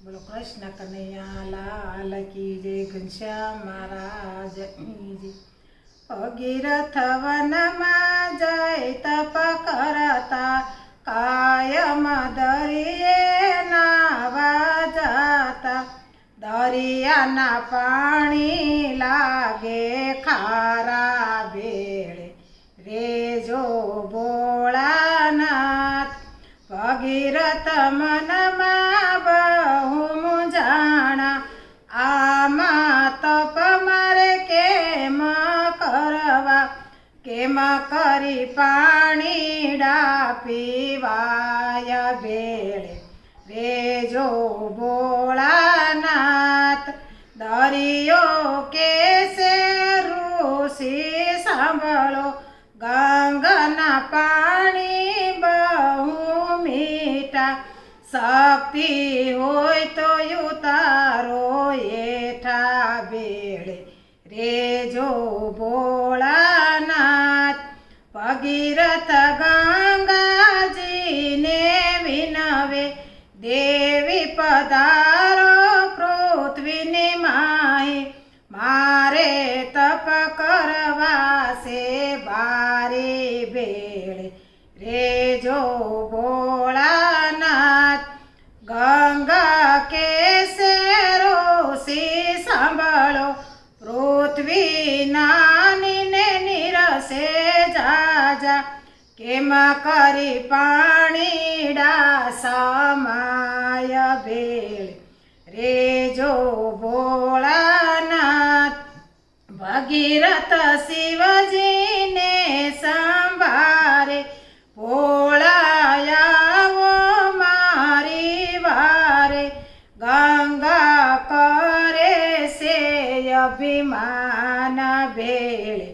બોલો કૃષ્ણ કનૈયા લાલ કી જય ઘનશ્યામ મહારાજ કી જય. ભગીરથ વનમાં જય તપ કરતા કાયમ દરિયે નાવા જતા. દરિયાના પાણી લાગે ખારા ભેળે રેજો ભોળાનાથ. ભગીરથ મનમાં બહુ મૂંઝાણા આમાં તપ મારે કેમ કરવા. કેમ કરી પાણીડા પીવાય ભેળે રેજો ભોળાનાથ. દરિયો કેસે ઋષિ સાંભળો ગંગાના પાણી બહુ મીઠા. શક્તિ હોય તો ઉતારો એઠા ભેળે રેજો ભોળાનાથ. ભગીરથ ગંગાજીને વિનવે દેવી પધારો પૃથ્વીની માહી. મારે તપ કરવા છે બારી ભેળે રેજો ભોળાનાથ. ગંગા કેસે ઋષિ સાંભળો પૃથ્વી નાની ને નિરસે જાજા. કેમ કરી પાણીડા સમાય ભેળે રેજો ભોળાનાથ. ભગીરથ શિવજીને સંભારે ભોળાયાવો મારી વારે. ગંગા કરે છે અભિમાન ભેળે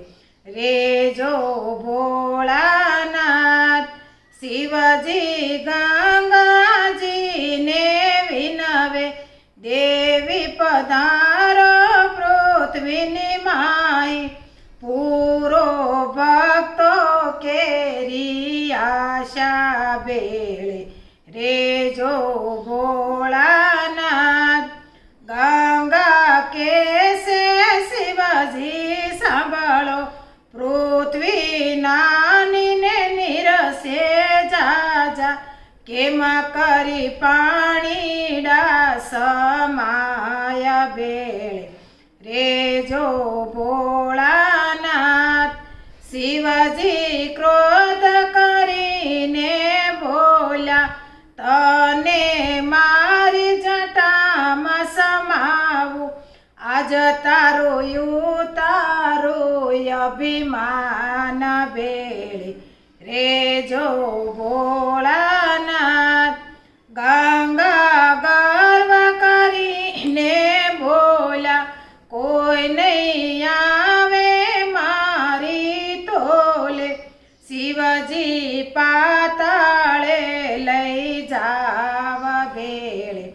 રેજો ભોળાનાથ. શિવજી ગંગાજીને વિનવે દેવી પધારો પૃથ્વીની માહી. પૂરો ભક્તો કેરી આશા ભેળે રેજો ભોળાનાથ. ગંગા કેસે શિવજી સાંભળો પૃથ્વી નાની ને નિરસે જાજા. કેમ કરી પાણીડા સમાય ભેળે રેજો ભોળાનાથ. શિવજી ક્રોધ કરીને બોલ્યા તને મારી જટામાં સમાવું. આજ તારું ઉતારું અભિમાન ભેળે રેજો ભોળાનાથ. ગંગા ગર્વ કરીને બોલ્યા કોઈ નહીં આવે મારી તોલે. શિવજી પાતાળે લઈ જાવ ભેળે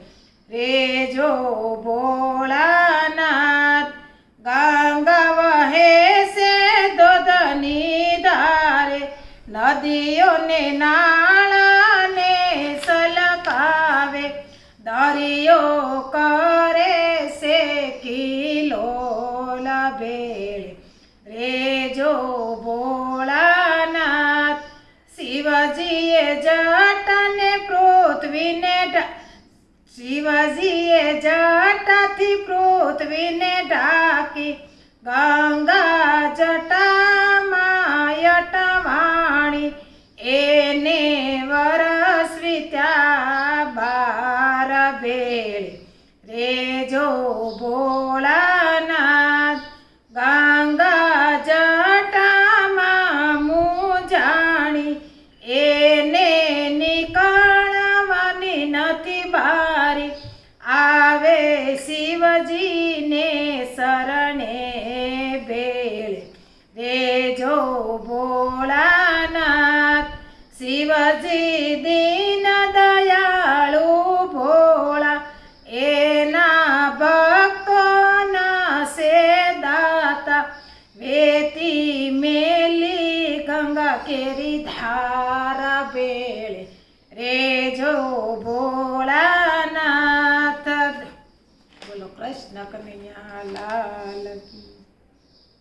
રેજો ભોળાનાથ. ગંગા વહે છે દૂધની ધારે નદીઓને નાળાને સલકાવે. દરિયો કરે છે કિલોલ ભેળે રેજો ભોળાનાથ. શિવજીએ જટાને પૃથ્વીને શિવજીએ જટાથી પૃથ્વીને ઢાંકી. ગંગા જટામાં અટવાણી એને વરસવી ત્યાં બાર ભેળે રેજો ભોળાનાથ. ગંગા જટામાં મૂંઝાણી એને નીકળવાની નથી બારી. આવે શિવજીને શરણે ભેળે રેજો ભોળાનાથ. શિવજી દીન દયાળુ ભોળા એના ભક્તોના સે દાતા. વેતી મેલી ગંગા કેરી ધારા ભેળે રેજો ભોળાનાથ. કૃષ્ણ કનૈયા લાલ કી